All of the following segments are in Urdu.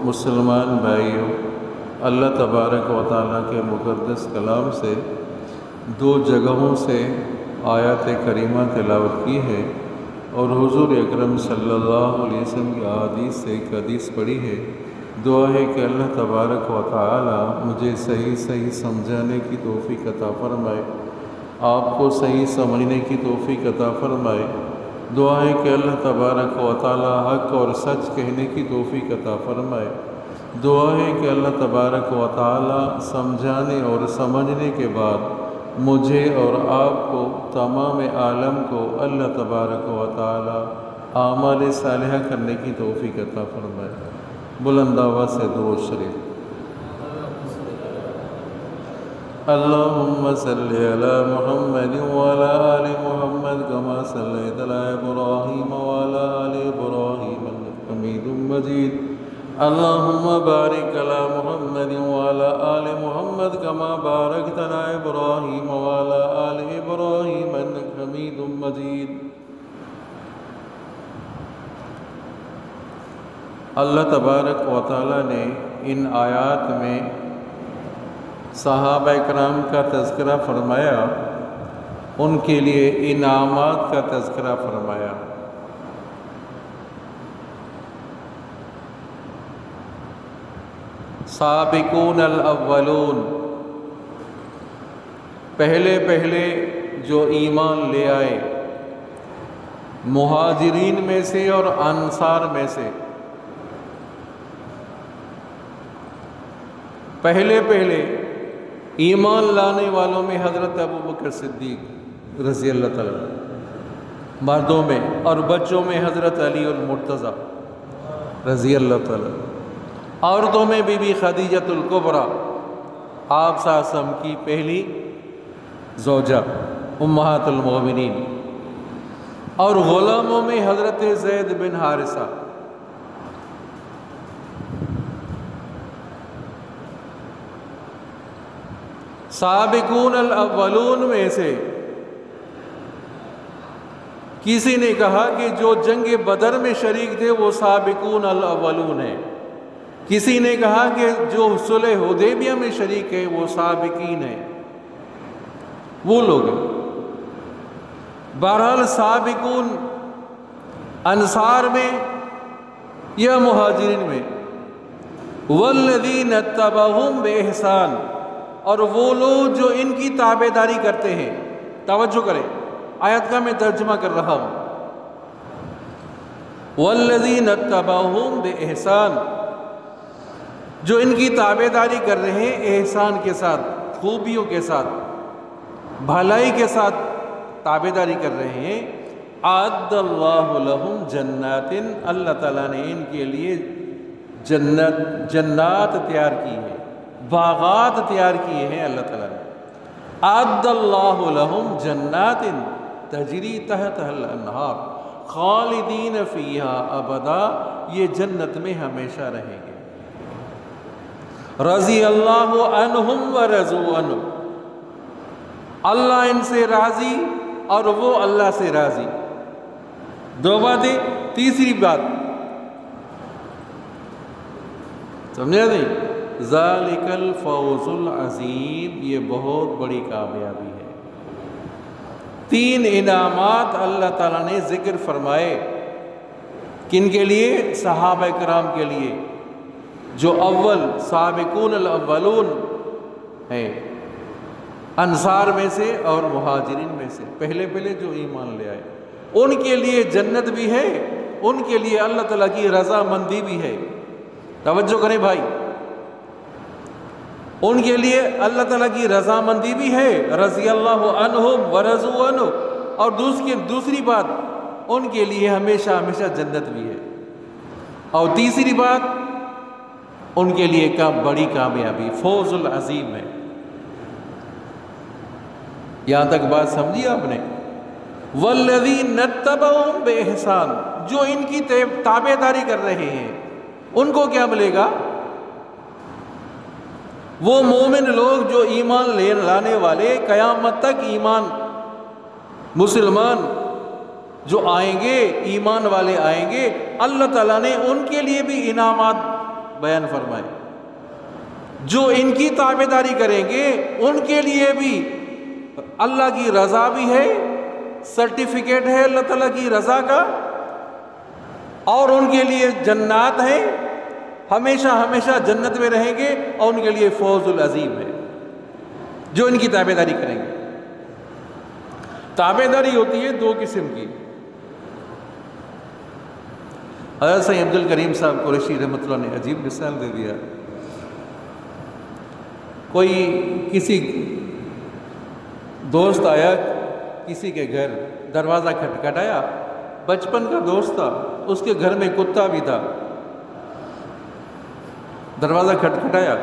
مسلمان بھائیوں، اللہ تبارک و تعالیٰ کے مقدس کلام سے دو جگہوں سے آیات کریمہ تلاوت کی ہے اور حضور اکرم صلی اللہ علیہ وسلم کی احادیث سے ایک حدیث پڑھی ہے۔ دعا ہے کہ اللہ تبارک و تعالیٰ مجھے صحیح سمجھانے کی توفیق عطا فرمائے، آپ کو صحیح سمجھنے کی توفیق عطا فرمائے۔ دعا ہے کہ اللہ تبارک و تعالیٰ حق اور سچ کہنے کی توفیق عطا فرمائے۔ دعا ہے کہ اللہ تبارک و تعالیٰ سمجھانے اور سمجھنے کے بعد مجھے اور آپ کو، تمام عالم کو اللہ تبارک و تعالیٰ اعمال صالحہ کرنے کی توفیق عطا فرمائے۔ بلند آواز سے درود شریف۔ اللہم صلی علی محمد وعلی آل محمد کما صلیت علی ابراہیم وعلی آل ابراہیم انک حمید مجید۔ اللہم بارک علی محمد وعلی آل محمد کما بارکت علی ابراہیم وعلی آل ابراہیم انک حمید مجید۔ اللہ تبارک و تعالیٰ نے ان آیات میں صحابہ کرام کا تذکرہ فرمایا، ان کے لیے انعامات کا تذکرہ فرمایا۔ سابقون الاولون، پہلے جو ایمان لے آئے، مہاجرین میں سے اور انصار میں سے، پہلے ایمان لانے والوں میں حضرت ابوبکر صدیق رضی اللہ تعالیٰ، مردوں میں، اور بچوں میں حضرت علی المرتضیٰ رضی اللہ تعالیٰ، عورتوں میں بی بی خدیجۃ الکبریٰ، آپ صلی اللہ علیہ وسلم کی پہلی زوجہ امہات المومنین، اور غلاموں میں حضرت زید بن حارثہ۔ سابقون الاولون میں سے کسی نے کہا کہ جو جنگ بدر میں شریک تھے وہ سابقون الاولون ہیں، کسی نے کہا کہ جو صلح حدیبیہ میں شریک ہے وہ سابقین ہیں، وہ لوگ ہیں۔ بہرحال سابقون انصار میں یا مہاجرین میں، والذین اتبعوہم بإحسان، اور وہ لوگ جو ان کی تابعداری کرتے ہیں۔ توجہ کریں، آیت کا میں ترجمہ کر رہا ہوں۔ والذین اتبعوہم بإحسان، جو ان کی تابعداری کر رہے ہیں احسان کے ساتھ، خوبیوں کے ساتھ، بھلائی کے ساتھ تابعداری کر رہے ہیں۔ اعد اللہ لہم جنات، اللہ تعالیٰ نے ان کے لیے جنات تیار کی ہے، باغات تیار کیے ہیں اللہ تعالیٰ نے۔ اعد اللہ لہم جنات تجری تحتها الانہار خالدین فیہا ابدا، یہ جنت میں ہمیشہ رہیں گے۔ رضی اللہ عنہم ورضوا عنہ، اللہ ان سے راضی اور وہ اللہ سے راضی۔ دو باتیں۔ تیسری بات سمجھا نہیں؟ ذالک الفوز العظیم، یہ بہت بڑی کامیابی ہے۔ تین انعامات اللہ تعالیٰ نے ذکر فرمائے، کن کے لیے؟ صحابہ کرام کے لیے، جو اول سابقون الاولون ہیں انصار میں سے اور مہاجرین میں سے، پہلے جو ایمان لے آئے، ان کے لیے جنت بھی ہے، ان کے لیے اللہ تعالیٰ کی رضا مندی بھی ہے۔ توجہ کریں بھائی، ان کے لیے اللہ تعالیٰ کی رضا مندی بھی ہے، رضی اللہ عنہم ورضوا عنہ، اور دوسری بات، ان کے لیے ہمیشہ جنت بھی ہے، اور تیسری بات، ان کے لیے بڑی کامیابی، فوز العظیم ہے۔ یہاں تک بات سمجھی آپ نے؟ والذین اتبعوہم بإحسان، جو ان کی تابعداری کر رہے ہیں ان کو کیا ملے گا؟ وہ مومن لوگ جو ایمان لانے والے، قیامت تک ایمان مسلمان جو آئیں گے، ایمان والے آئیں گے، اللہ تعالیٰ نے ان کے لیے بھی انعامات بیان فرمائے۔ جو ان کی تابعداری کریں گے ان کے لیے بھی اللہ کی رضا بھی ہے، سرٹیفکیٹ ہے اللہ تعالیٰ کی رضا کا، اور ان کے لیے جنات ہیں، ہمیشہ ہمیشہ جنت میں رہیں گے، اور ان کے لیے فوز العظیم ہے جو ان کی تابعداری کریں گے۔ تابعداری ہوتی ہے دو قسم کی۔ حضرت سید عبد الکریم صاحب قریشی رحمۃ اللہ نے عجیب مثال دے دیا۔ کوئی کسی دوست آیا کسی کے گھر، دروازہ کھٹکھٹایا، بچپن کا دوست تھا، اس کے گھر میں کتا بھی تھا، دروازہ کھٹکھٹایا،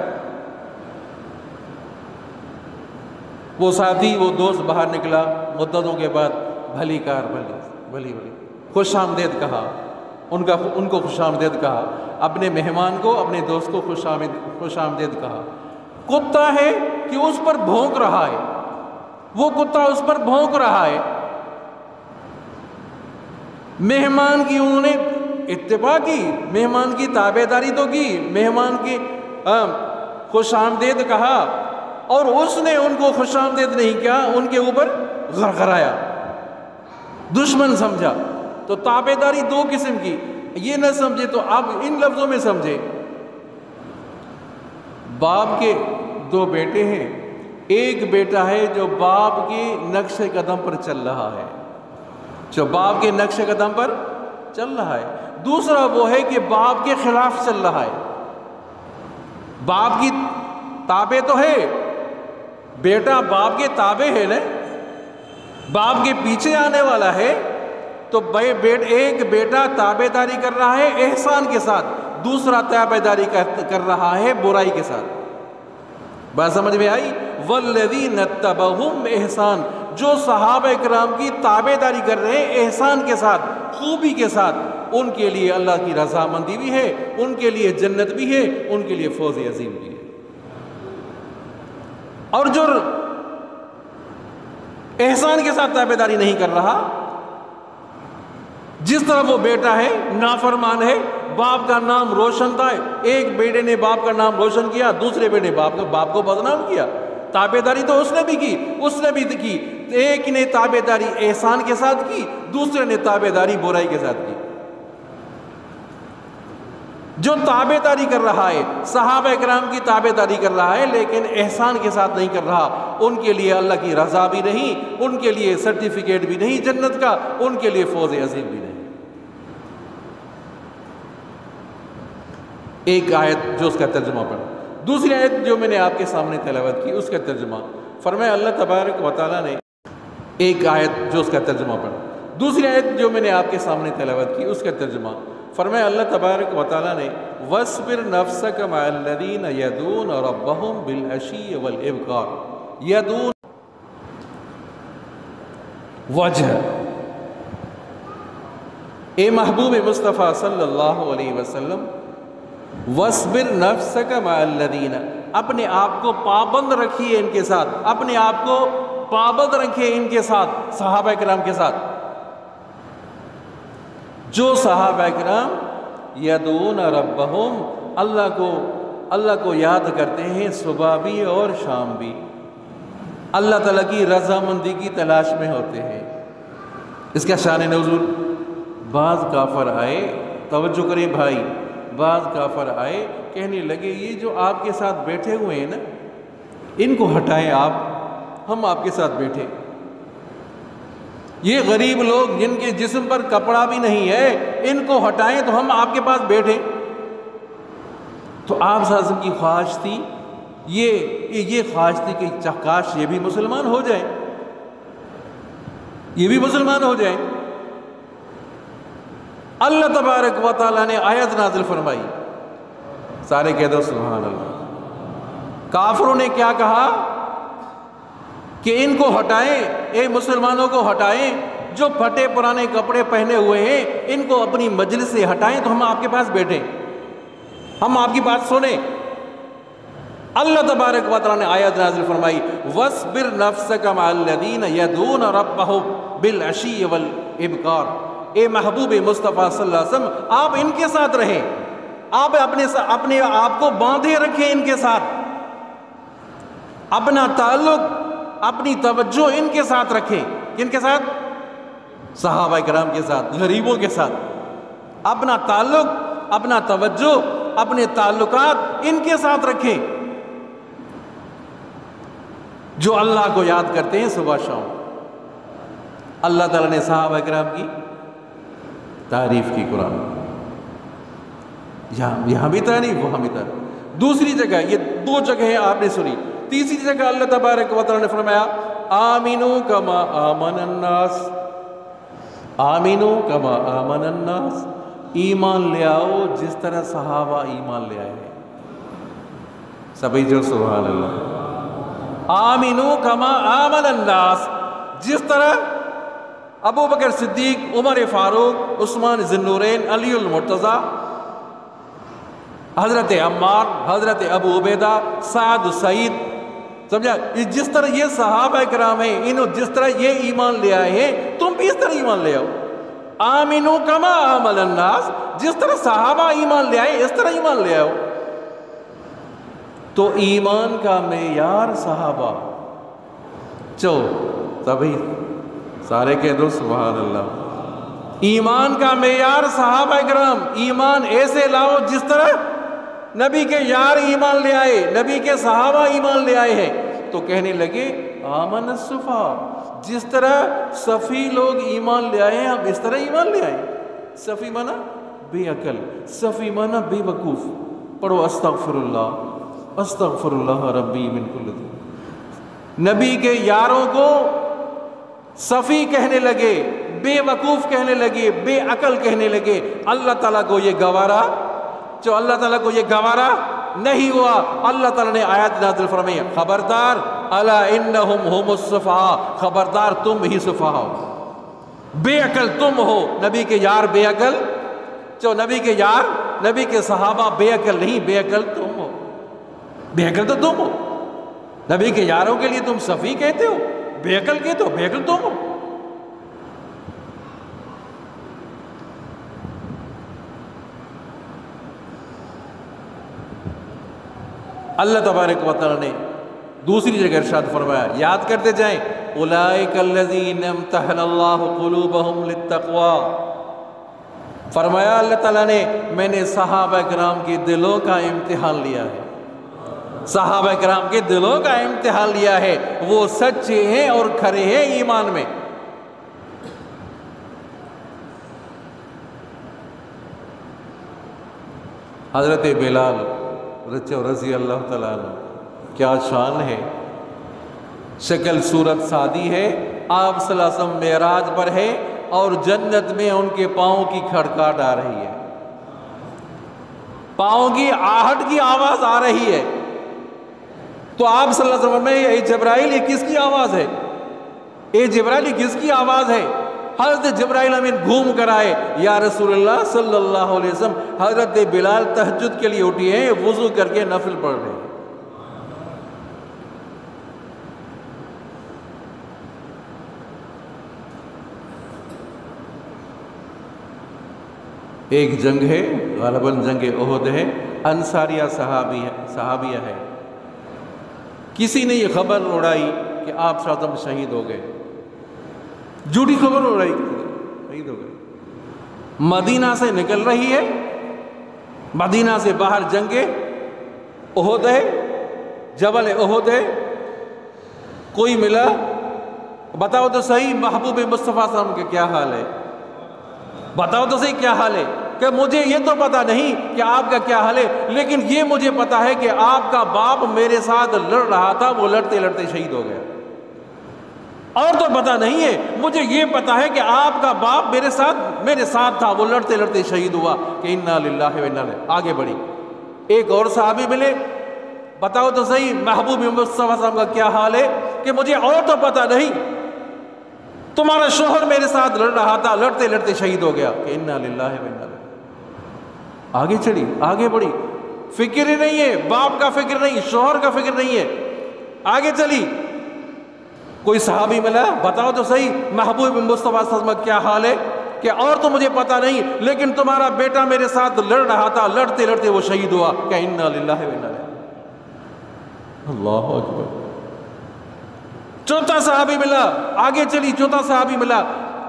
وہ ساتھی وہ دوست باہر نکلا مدتوں کے بعد، بھلی کار بھلی خوش آمدید کہا، ان کو خوش آمدید کہا، اپنے مہمان کو اپنے دوست کو خوش آمدید کہا۔ کتا ہے کہ اس پر بھونک رہا ہے، وہ کتا اس پر بھونک رہا ہے، مہمان کی انہوں نے اتباع کی، مہمان کی تابعداری تو کی، مہمان کی خوش آمدید کہا، اور اس نے ان کو خوش آمدید نہیں کیا، ان کے اوپر غرغرایا، دشمن سمجھا۔ تو تابعداری دو قسم کی، یہ نہ سمجھے تو آپ ان لفظوں میں سمجھے، باپ کے دو بیٹے ہیں، ایک بیٹا ہے جو باپ کے نقش قدم پر چل رہا ہے، جو باپ کے نقش قدم پر چل رہا ہے، دوسرا وہ ہے کہ باپ کے خلاف چل رہا ہے، باپ کی تابع تو ہے، بیٹا باپ کے تابع ہے نا، باپ کے پیچھے آنے والا ہے، تو ایک بیٹا تابعداری کر رہا ہے احسان کے ساتھ، دوسرا تابعداری کر رہا ہے برائی کے ساتھ۔ بات سمجھ میں آئی؟ والذین اتبعہم احسان، جو صحابہ کرام کی تابعداری کر رہے ہیں احسان کے ساتھ، خوبی کے ساتھ، ان کے لیے اللہ کی رضامندی بھی ہے، ان کے لیے جنت بھی ہے، ان کے لیے فوز عظیم بھی ہے۔ اور جو احسان کے ساتھ تابعداری نہیں کر رہا، جس طرح وہ بیٹا ہے نافرمان ہے، باپ کا نام روشن تھا، ایک بیٹے نے باپ کا نام روشن کیا، دوسرے بیٹے نے باپ کو بدنام کیا، تابعداری تو اس نے بھی کی، ایک نے تابعداری احسان کے ساتھ کی، دوسرے نے تابعداری برائی کے ساتھ کی۔ جو تابعداری کر رہا ہے، صحابہ کرام کی تابعداری کر رہا ہے لیکن احسان کے ساتھ نہیں کر رہا، ان کے لیے اللہ کی رضا بھی نہیں، ان کے لیے سرٹیفکیٹ بھی نہیں جنت کا، ان کے لیے فوز عظیم بھی نہیں۔ ایک آیت جو اس کا ترجمہ پڑھا، دوسری آیت جو میں نے آپ کے سامنے تلاوت کی اس کا ترجمہ فرمایا اللہ تبارک و تعالیٰ نے، ایک آیت جو اس کا ترجمہ پڑھا، دوسری آیت جو میں نے آپ کے سامنے تلاوت کی اس کا ترجمہ فرمایا اللہ تبارک و تعالیٰ نے وَاصْبِرْ نَفْسَكَ مَعَ الَّذِينَ يَدْعُونَ رَبَّهُمْ بِالْعَشِيِّ وَالْإِبْكَارِ يَدْعُونَ وجہ۔ اے محبوب مصطفیٰ صلی اللہ علیہ وسلم، وَاصْبِرْ نَفْسَكَ مَعَ الَّذِينَ، اپنے آپ کو پابند رکھیے ان کے ساتھ، اپنے آپ کو پابند رکھیے ان کے ساتھ، صحابہ کرام کے ساتھ، جو صحابہ کرام یدعون ربہم، اللہ کو یاد کرتے ہیں صبح بھی اور شام بھی، اللہ تعالیٰ کی رضامندی کی تلاش میں ہوتے ہیں۔ اس کا شان نزول، بعض کافر آئے، توجہ کریں بھائی، بعض کافر آئے کہنے لگے یہ جو آپ کے ساتھ بیٹھے ہوئے ہیں نا، ان کو ہٹائیں آپ، ہم آپ کے ساتھ بیٹھے، یہ غریب لوگ جن کے جسم پر کپڑا بھی نہیں ہے، ان کو ہٹائیں تو ہم آپ کے پاس بیٹھیں۔ تو آپ صلی اللہ علیہ وسلم کی خواہش تھی، یہ خواہش تھی کہ کاش یہ بھی مسلمان ہو جائیں، یہ بھی مسلمان ہو جائیں۔ اللہ تبارک و تعالیٰ نے آیت نازل فرمائی، سارے کہہ دو سبحان اللہ۔ کافروں نے کیا کہا کہ ان کو ہٹائیں، اے مسلمانوں کو ہٹائیں، جو پھٹے پرانے کپڑے پہنے ہوئے ہیں ان کو اپنی مجلس سے ہٹائیں تو ہم آپ کے پاس بیٹھیں، ہم آپ کی بات سنیں۔ اللہ تبارک و تعالیٰ نے آیت نازل فرمائی وَاصْبِرْ نَفْسَكَ مَعَ الَّذِينَ يَدْعُونَ رَبَّهُمْ بِالْعَشِيِّ وَالْإِبْكَارِ، اے محبوب مصطفیٰ صلی اللہ علیہ وسلم آپ ان کے ساتھ رہیں آپ اپنے آپ کو باندھے رکھیں ان کے ساتھ، اپنا تعلق، اپنی توجہ ان کے ساتھ رکھیں۔ کن کے ساتھ؟ صحابہ کرام کے ساتھ، غریبوں کے ساتھ۔ اپنا تعلق، اپنا توجہ، اپنے تعلقات ان کے ساتھ رکھیں جو اللہ کو یاد کرتے ہیں صبح شام۔ اللہ تعالیٰ نے صحابہ کرام کی تعریف کی قرآن، یہاں بھی تعریف، وہاں بھی تعریف۔ دوسری جگہ، یہ دو جگہیں آپ نے سنی، تیسری جگہ اللہ تبارک و تعالیٰ نے فرمایا آمنو کما آمن الناس، آمنو کما آمن الناس، ایمان لے آؤ جس طرح صحابہ ایمان لے آئے ہیں۔ سبھی جو سبحان اللہ۔ آمنو کما آمن الناس، جس طرح ابو بکر صدیق، عمر فاروق، عثمان ذی النورین، علی المرتضیٰ، حضرت عمار، حضرت ابو عبیدہ، سعد، سعید، سمجھا؟ جس طرح یہ صحابہ کرام ہیں، انہوں جس طرح یہ ایمان لے آئے ہیں، تم بھی اس طرح ایمان لے آؤ۔ آمنو کما آمن الناس، جس طرح صحابہ ایمان لے آئے اس طرح ایمان لے آؤ۔ تو ایمان کا معیار صحابہ، تبھی سارے کہہ دو سبحان اللہ۔ ایمان کا معیار صحابہ کرام، ایمان ایسے لاؤ جس طرح نبی کے یار ایمان لے آئے، نبی کے صحابہ ایمان لے آئے ہیں۔ تو کہنے لگے آمن الصفا، جس طرح صفی لوگ ایمان لے آئے ہیں ہم اس طرح ایمان لے آئے۔ صفی مانا بے عقل، صفی مانا بے وقوف۔ پڑھو استغفر اللہ، استغفر اللہ ربی من کل ذنب۔ نبی کے یاروں کو صفی کہنے لگے، بے وقوف کہنے لگے، بے عقل کہنے لگے۔ اللہ تعالیٰ کو یہ گوارا، جو اللہ تعالیٰ کو یہ گوارا نہیں ہوا، اللہ تعالیٰ نے آیات نازل فرمائی، خبردار الا انہم ہم الصفہاء، خبردار تم ہی صفہاء ہو، بے عقل تم ہو۔ نبی کے یار بے عقل، جو نبی کے یار، نبی کے صحابہ بے عقل نہیں، بے عقل تم ہو، بے عقل تو تم ہو۔ نبی کے یاروں کے لیے تم صفی کہتے ہو، بے عقل کہتے ہو، بے عقل تم ہو۔ اللہ تبارک و تعالیٰ نے دوسری جگہ ارشاد فرمایا، یاد کرتے جائیں، اولئک الذین امتحن اللہ قلوبہم للتقوی۔ فرمایا اللہ تعالیٰ نے، میں نے صحابہ کرام کے دلوں کا امتحان لیا ہے، صحابہ کرام کے دلوں کا امتحان لیا ہے، وہ سچے ہیں اور کھرے ہیں ایمان میں۔ حضرت بلال رضی اللہ تعالیٰ عنہ، کیا شان ہے، شکل صورت سادی ہے، آپ صلی اللہ علیہ وسلم معراج پر ہے اور جنت میں ان کے پاؤں کی کھڑکاہٹ آ رہی ہے، پاؤں کی آہٹ کی آواز آ رہی ہے۔ تو آپ صلی اللہ علیہ وسلم میں اے جبرائیل، یہ کس کی آواز ہے؟ اے جبرائیل، یہ کس کی آواز ہے؟ حضرت جبرائیل امین گھوم کر آئے، یا رسول اللہ صلی اللہ علیہ وسلم، حضرت بلال تہجد کے لیے اٹھی ہیں، وضو کر کے نفل پڑھ رہے ہیں۔ ایک جنگ ہے، غالباً جنگ احد ہے، انصاریہ صحابیہ ہے، کسی نے یہ خبر اڑائی کہ آپ صلی اللہ علیہ وسلم شہید ہو گئے، جھوٹی خبر اڑائی، شہید ہو گئے۔ مدینہ سے نکل رہی ہے، مدینہ سے باہر جنگ احد ہے، جبل احد ہے، کوئی ملا، بتاؤ تو صحیح محبوب مصطفیٰ صلی اللہ علیہ وسلم کا کیا حال ہے؟ بتاؤ تو صحیح کیا حال ہے؟ کہ مجھے یہ تو پتا نہیں کہ آپ کا کیا حال ہے، لیکن یہ مجھے پتا ہے کہ آپ کا باپ میرے ساتھ لڑ رہا تھا، وہ لڑتے لڑتے شہید ہو گیا۔ اور تو پتا نہیں ہے، مجھے یہ پتا ہے کہ آپ کا باپ میرے ساتھ تھا، وہ لڑتے لڑتے شہید ہوا، کہ انا للہ و انا الیہ۔ آگے بڑھی، ایک اور صحابی ملے، بتاؤ تو صحیح محبوب مصطفیٰ صلی اللہ علیہ وسلم کا کیا حال ہے؟ کہ مجھے اور تو پتا نہیں، تمہارا شوہر میرے ساتھ لڑ رہا تھا، لڑتے لڑتے شہید ہو گیا، کہ انا للہ و انا الیہ۔ آگے چڑھی، آگے بڑھی، فکر ہی نہیں ہے، باپ کا فکر نہیں، شوہر کا فکر نہیں ہے، آگے چلی، کوئی صحابی ملا، بتاؤ تو صحیح محبوب مصطفیٰ صلی اللہ علیہ وسلم کا کیا حال ہے؟ کہ اور تو مجھے پتہ نہیں، لیکن تمہارا بیٹا میرے ساتھ لڑ رہا تھا، لڑتے لڑتے وہ شہید ہوا، کہ انا للہ و انا الیہ۔ اللہ اکبر۔ چوتھا صحابی ملا، آگے چلی، چوتھا صحابی ملا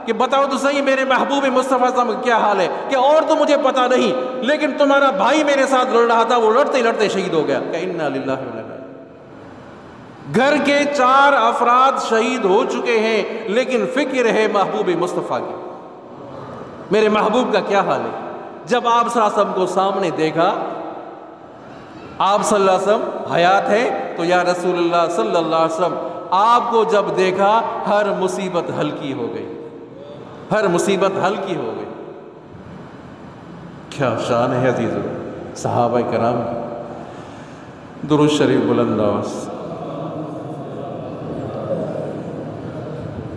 کہ بتاؤ تو صحیح میرے محبوب مصطفیٰ صلی اللہ علیہ وسلم کا کیا حال ہے، کہ اور تو مجھے پتہ نہیں، لیکن تمہارا بھائی میرے ساتھ لڑ رہا تھا، وہ لڑتے لڑتے شہید ہو گیا، کہ انا للہ و انا الیہ۔ گھر کے 4 افراد شہید ہو چکے ہیں، لیکن فکر ہے محبوب مصطفیٰ کی، میرے محبوب کا کیا حال ہے۔ جب آپ صلی اللہ علیہ وسلم کو سامنے دیکھا، آپ صلی اللہ علیہ وسلم حیات ہے، تو یا رسول اللہ صلی اللہ علیہ وسلم، آپ کو جب دیکھا ہر مصیبت ہلکی ہو گئی، ہر مصیبت ہلکی ہو گئی۔ کیا شان ہے عزیزو صحابہ کرام کی۔ درود شریف بلند آواز۔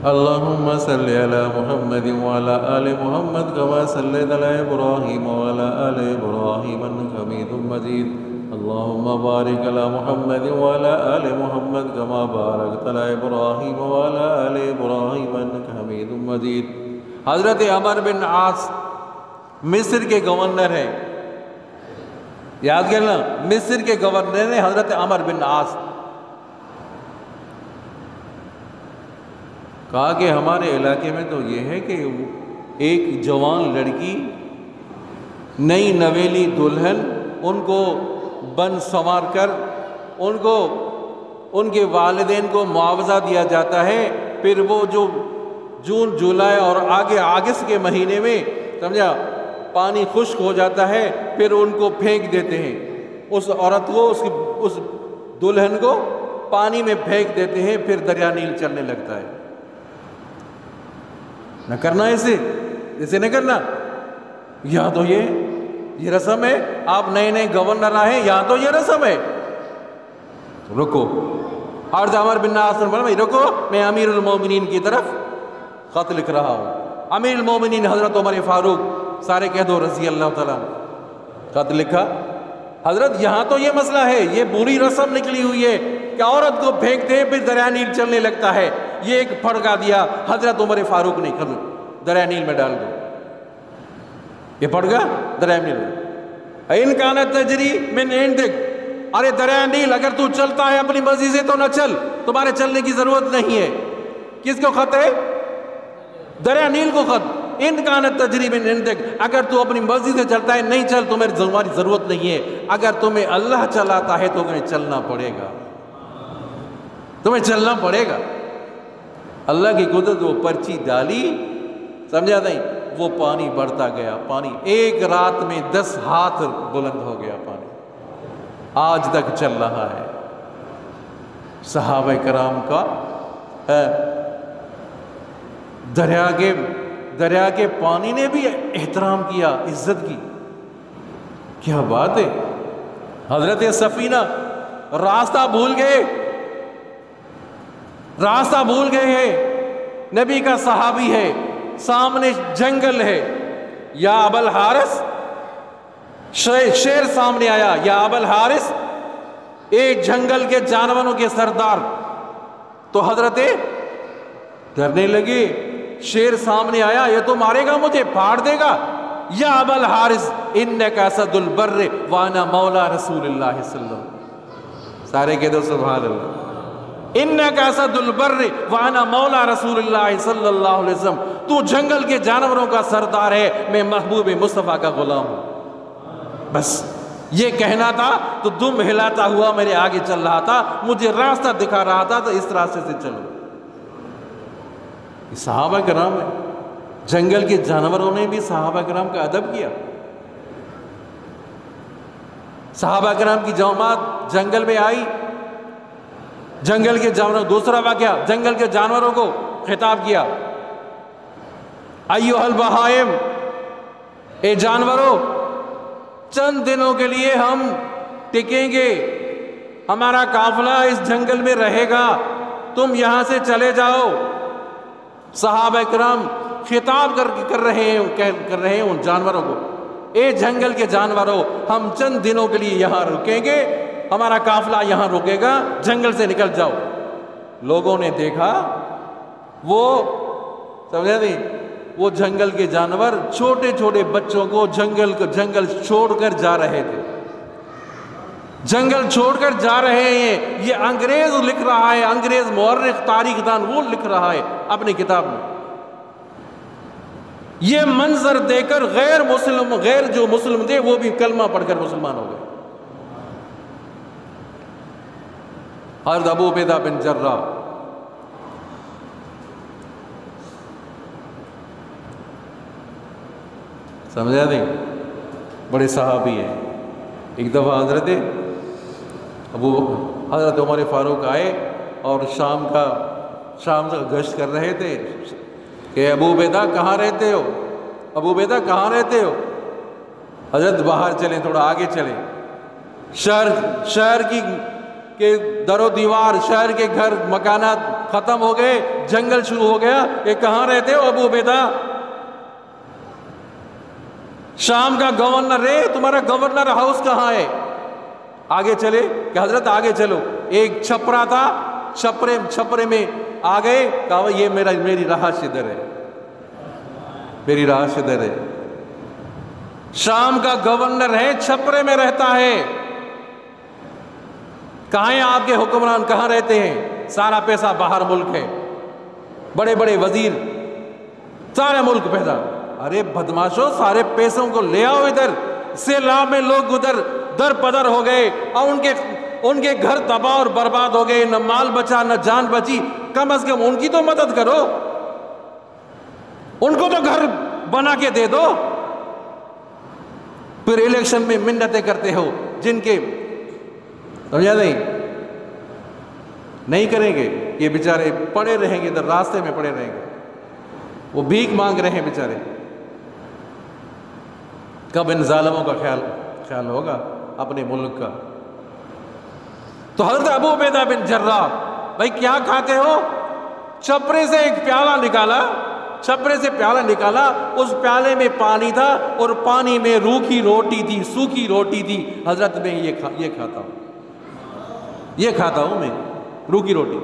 اللہم صلی علی محمد وعلی آل محمد کما صلیت علی ابراہیم وعلی آل ابراہیم انک حمید مجید۔ اللہم بارک علی محمد وعلی آل محمد کما بارکت علی ابراہیم وعلی آل ابراہیم انک حمید مجید۔ حضرت عمر بن عاص مصر کے گورنر ہیں، یاد کرنا، مصر کے گورنر ہیں حضرت عمر بن عاص۔ کہا کہ ہمارے علاقے میں تو یہ ہے کہ ایک جوان لڑکی، نئی نویلی دلہن، ان کو بن سنوار کر ان کو ان کے والدین کو معاوضہ دیا جاتا ہے، پھر وہ جو جون جولائی اور آگے اگست کے مہینے میں سمجھا پانی خشک ہو جاتا ہے، پھر ان کو پھینک دیتے ہیں، اس عورت کو، اس دلہن کو پانی میں پھینک دیتے ہیں، پھر دریا نیل چلنے لگتا ہے۔ نہ کرنا اسے نہ کرنا، یہاں تو یہ رسم ہے، آپ نئے نئے گورنر آئے، یہاں تو یہ رسم ہے۔ رکو، حضرت عمر بن عاص نے فرمایا رکو، میں امیر المومنین کی طرف خط لکھ رہا ہوں۔ امیر المومنین حضرت عمر فاروق، سارے کہہ دو رضی اللہ تعالیٰ، خط لکھا، حضرت یہاں تو یہ مسئلہ ہے، یہ بری رسم نکلی ہوئی ہے کہ عورت کو پھینکتے ہیں پھر دریا نیل چلنے لگتا ہے، یہ ایک پھڑکا دیا حضرت عمر فاروق نے، دریا نیل میں ڈال دو، یہ پھڑکا دریا نیل میں۔ ان کانت تجری من عندک، ارے دریا نیل اگر تو چلتا ہے اپنی مرضی سے تو نہ چل، تمہارے چلنے کی ضرورت نہیں ہے۔ کس کو خط ہے؟ دریا نیل کو خط۔ ان کانت تجری من عندک، اگر تو اپنی مرضی سے چلتا ہے نہیں چل، تمہاری ضرورت نہیں ہے، اگر تمہیں اللہ چلاتا ہے تو تمہیں چلنا پڑے گا، تمہیں چلنا پڑے گا۔ اللہ کی قدرت، وہ پرچی ڈالی، سمجھا نہیں، وہ پانی بڑھتا گیا، پانی ایک رات میں 10 ہاتھ بلند ہو گیا پانی، آج تک چل رہا ہے۔ صحابہ کرام کا دریا کے پانی نے بھی احترام کیا، عزت کی، کیا بات ہے۔ حضرت سفینہ راستہ بھول گئے ہیں، نبی کا صحابی ہے، سامنے جنگل ہے، یا ابا الحارث، شیر سامنے آیا، یا ابا الحارث، ایک جنگل کے جانوروں کے سردار، تو حضرت ڈرنے لگے، شیر سامنے آیا، یہ تو مارے گا مجھے، پھاڑ دے گا۔ یا ابا الحارث انک اسد البر وانا مولا رسول اللہ صلی اللہ علیہ وسلم، سارے کہہ دو سبحان اللہ۔ انک اسد البر وانا مولا رسول اللہ صلی اللہ علیہ وسلم، تو جنگل کے جانوروں کا سردار ہے، میں محبوب مصطفیٰ کا غلام ہوں۔ بس یہ کہنا تھا تو دم ہلاتا ہوا میرے آگے چل رہا تھا، مجھے راستہ دکھا رہا تھا، تو اس راستے سے چلو۔ یہ صحابہ کرام ہے، جنگل کے جانوروں نے بھی صحابہ کرام کا ادب کیا۔ صحابہ کرام کی جماعت جنگل میں آئی، جنگل کے جانوروں، دوسرا واقعہ، جنگل کے جانوروں کو خطاب کیا، ایھا البہائم، اے جانوروں، چند دنوں کے لیے ہم ٹکیں گے، ہمارا قافلہ اس جنگل میں رہے گا، تم یہاں سے چلے جاؤ۔ صحابہ کرام خطاب کر رہے ہیں ان جانوروں کو، اے جنگل کے جانوروں، ہم چند دنوں کے لیے یہاں رکیں گے، ہمارا قافلہ یہاں رکے گا، جنگل سے نکل جاؤ۔ لوگوں نے دیکھا، وہ سمجھا نہیں، وہ جنگل کے جانور چھوٹے چھوٹے بچوں کو جنگل چھوڑ کر جا رہے تھے، جنگل چھوڑ کر جا رہے ہیں۔ یہ انگریز لکھ رہا ہے، انگریز مورخ تاریخ دان وہ لکھ رہا ہے اپنی کتاب میں۔ یہ منظر دیکھ کر غیر جو مسلم تھے وہ بھی کلمہ پڑھ کر مسلمان ہو گئے۔ حضرت ابو عبیدہ بن جراح سمجھا نہیں، بڑے صحابی ہیں۔ ایک دفعہ حضرت عمر فاروق آئے اور شام کا گشت کر رہے تھے کہ ابو عبیدہ کہاں رہتے ہو، ابو عبیدہ کہاں رہتے ہو؟ حضرت باہر چلیں، تھوڑا آگے چلیں، شہر کے در و دیوار، شہر کے گھر مکانات ختم ہو گئے، جنگل شروع ہو گیا، یہ کہاں رہتے ہو ابو عبیدہ؟ شام کا گورنر ہے، تمہارا گورنر ہاؤس کہاں ہے؟ آگے چلے کہ حضرت آگے چلو، ایک چھپرا تھا، چھپرے میں آ گئے، کہا یہ میری رہائش ادھر ہے، میری رہائش ادھر ہے۔ شام کا گورنر ہے، چھپرے میں رہتا ہے۔ کہاں ہیں آپ کے حکمران، کہاں رہتے ہیں؟ سارا پیسہ باہر ملک ہے، بڑے بڑے وزیر سارے ملک پیسہ۔ ارے بدماشو، سارے پیسوں کو لے آؤ ادھر۔ سیلاب میں لوگ ادھر در پدر ہو گئے اور ان کے گھر تباہ اور برباد ہو گئے، نہ مال بچا نہ جان بچی، کم از کم ان کی تو مدد کرو، ان کو تو گھر بنا کے دے دو۔ پھر الیکشن میں منتیں کرتے ہو جن کے سمجھا نہیں کریں گے، یہ بیچارے پڑے رہیں گے، ادھر راستے میں پڑے رہیں گے، وہ بھیک مانگ رہے ہیں بیچارے۔ کب ان ظالموں کا خیال ہوگا اپنے ملک کا؟ تو حضرت ابو عبیدہ بن جراح، بھائی کیا کھاتے ہو؟ چھپرے سے ایک پیالہ نکالا، اس پیالے میں پانی تھا اور پانی میں روکھی روٹی تھی، سوکھی روٹی تھی۔ حضرت میں یہ کھاتا ہوں میں روکھی روٹی۔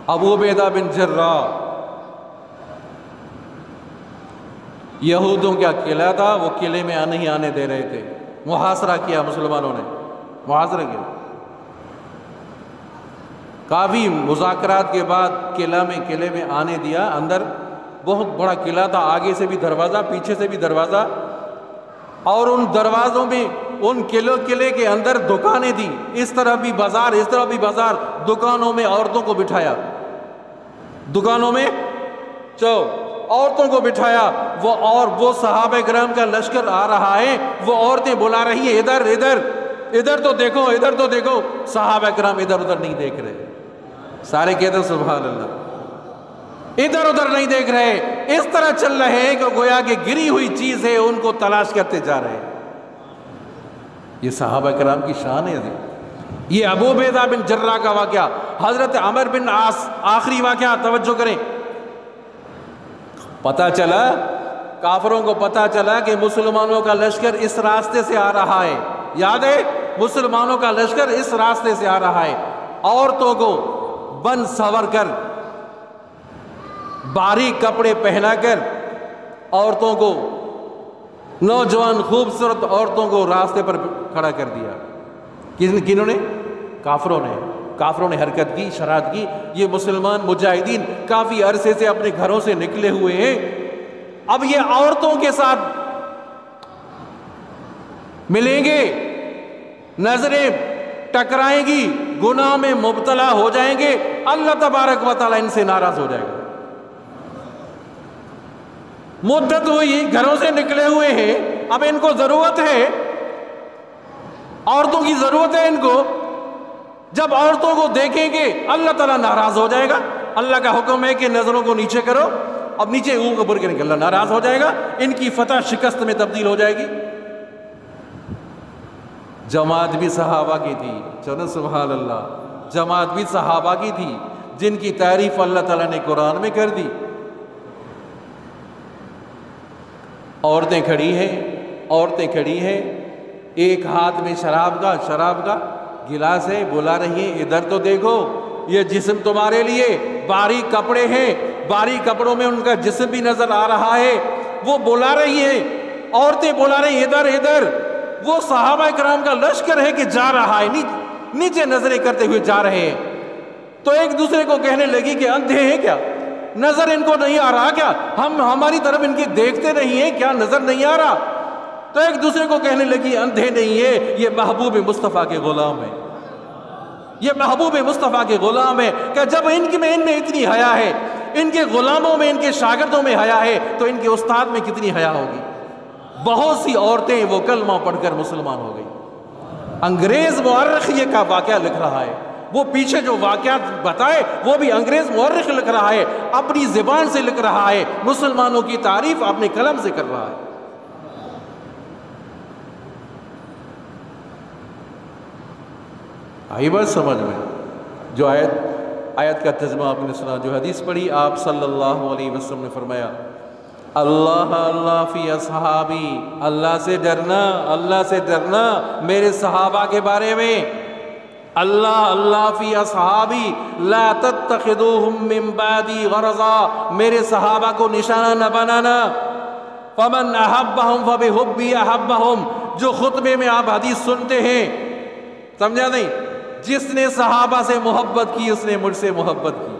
ابو عبیدہ بن جراح، یہودوں کا قلعہ تھا، وہ قلعے میں نہیں آنے دے رہے تھے، محاصرہ کیا مسلمانوں نے، محاصرہ کیا۔ کافی مذاکرات کے بعد قلعے میں آنے دیا۔ اندر بہت بڑا قلعہ تھا، آگے سے بھی دروازہ، پیچھے سے بھی دروازہ، اور ان دروازوں میں ان قلعے کے اندر دکانیں تھیں، اس طرح بھی بازار، اس طرح بھی بازار۔ دکانوں میں عورتوں کو بٹھایا، دکانوں میں عورتوں کو بٹھایا۔ وہ صحابہ کرام کا لشکر آ رہا ہے، وہ عورتیں بلا رہی ہیں، ادھر تو دیکھو، ادھر تو دیکھو۔ صحابہ کرام ادھر ادھر نہیں دیکھ رہے، سارے کہتے ہیں سبحان اللہ، ادھر ادھر نہیں دیکھ رہے، اس طرح چل رہے ہیں کہ گویا کہ گری ہوئی چیز ہے، ان کو تلاش کرتے جا رہے ہیں۔ یہ صحابہ کرام کی شان ہے۔ یہ ابو عبیدہ بن جراح کا واقعہ۔ حضرت عمر بن عاص، آخری واقعہ، توجہ کریں۔ پتہ چلا، کافروں کو پتہ چلا کہ مسلمانوں کا لشکر اس راستے سے آ رہا ہے، یاد ہے، مسلمانوں کا لشکر اس راستے سے آ رہا ہے۔ عورتوں کو بن سنور کر، باریک کپڑے پہنا کر، عورتوں کو، نوجوان خوبصورت عورتوں کو راستے پر کھڑا کر دیا۔ کنہوں نے؟ کافروں نے حرکت کی، شرارت کی۔ یہ مسلمان مجاہدین کافی عرصے سے اپنے گھروں سے نکلے ہوئے ہیں، اب یہ عورتوں کے ساتھ ملیں گے، نظریں ٹکرائیں گی، گناہ میں مبتلا ہو جائیں گے، اللہ تبارک و تعالیٰ ان سے ناراض ہو جائے گا۔ مدت ہوئی، گھروں سے نکلے ہوئے ہیں، اب ان کو ضرورت ہے، عورتوں کی ضرورت ہے ان کو۔ جب عورتوں کو دیکھیں گے اللہ تعالیٰ ناراض ہو جائے گا۔ اللہ کا حکم ہے کہ نظروں کو نیچے کرو، اب نیچے اوپر کریں گے، اللہ ناراض ہو جائے گا، ان کی فتح شکست میں تبدیل ہو جائے گی۔ جماعت بھی صحابہ کی تھی، چلو سبحان اللہ، جماعت بھی صحابہ کی تھی جن کی تعریف اللہ تعالیٰ نے قرآن میں کر دی۔ عورتیں کھڑی ہیں، ایک ہاتھ میں شراب کا گلاس ہے، بلا رہی ہیں ادھر تو دیکھو، یہ جسم تمہارے لیے، باریک کپڑے ہیں، باریک کپڑوں میں ان کا جسم بھی نظر آ رہا ہے، وہ بلا رہی ہیں، عورتیں بلا رہی ہیں ادھر ادھر، وہ صحابہ کرام کا لشکر ہے کہ جا رہا ہے، نیچے نظریں کرتے ہوئے جا رہے ہیں۔ تو ایک دوسرے کو کہنے لگی کہ اندھے ہیں کیا، نظر ان کو نہیں آ رہا کیا، ہماری طرف ان کی دیکھتے نہیں ہیں کیا، نظر نہیں آ رہا؟ تو ایک دوسرے کو کہنے لگی اندھے نہیں ہے، یہ محبوب مصطفیٰ کے غلام ہیں، یہ محبوب مصطفیٰ کے غلام ہیں، کہ جب ان میں اتنی حیا ہے، ان کے غلاموں میں، ان کے شاگردوں میں حیا ہے، تو ان کے استاد میں کتنی حیا ہوگی۔ بہت سی عورتیں وہ کلمہ پڑھ کر مسلمان ہو گئی۔ انگریز مورخ یہ کا واقعہ لکھ رہا ہے، وہ پیچھے جو واقعات بتائے وہ بھی انگریز مورخ لکھ رہا ہے، اپنی زبان سے لکھ رہا ہے، مسلمانوں کی تعریف اپنے قلم سے کر رہا ہے۔ آئی بات سمجھ میں؟ جو آیت کا ترجمہ آپ نے سنا، جو حدیث پڑھی، آپ صلی اللہ علیہ وسلم نے فرمایا اللہ اللہ فی اصحابی، اللہ سے ڈرنا، اللہ سے ڈرنا میرے صحابہ کے بارے میں، اللہ اللہ فی اصحابی لا تتخذوہم من بعدی غرضا، میرے صحابہ کو نشانہ نہ بنانا، فمن احبہم فبحبی احبہم، جو خطبے میں آپ حدیث سنتے ہیں، سمجھا نہیں؟ جس نے صحابہ سے محبت کی اس نے مجھ سے محبت کی،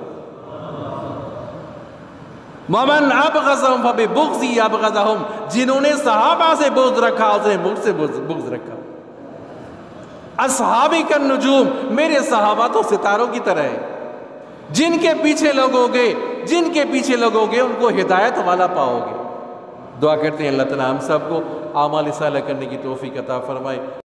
ومن ابغضہم فببغضی ابغضہم، جنہوں نے صحابہ سے بغض رکھا اس نے مجھ سے بغض رکھا۔ اصحابی کا نجوم، میرے صحابہ تو ستاروں کی طرح ہے، جن کے پیچھے لگو گے ان کو ہدایت والا پاؤ گے۔ دعا کرتے ہیں اللہ تعالیٰ ہم سب کو اعمال صالحہ کرنے کی توفیق عطا فرمائے۔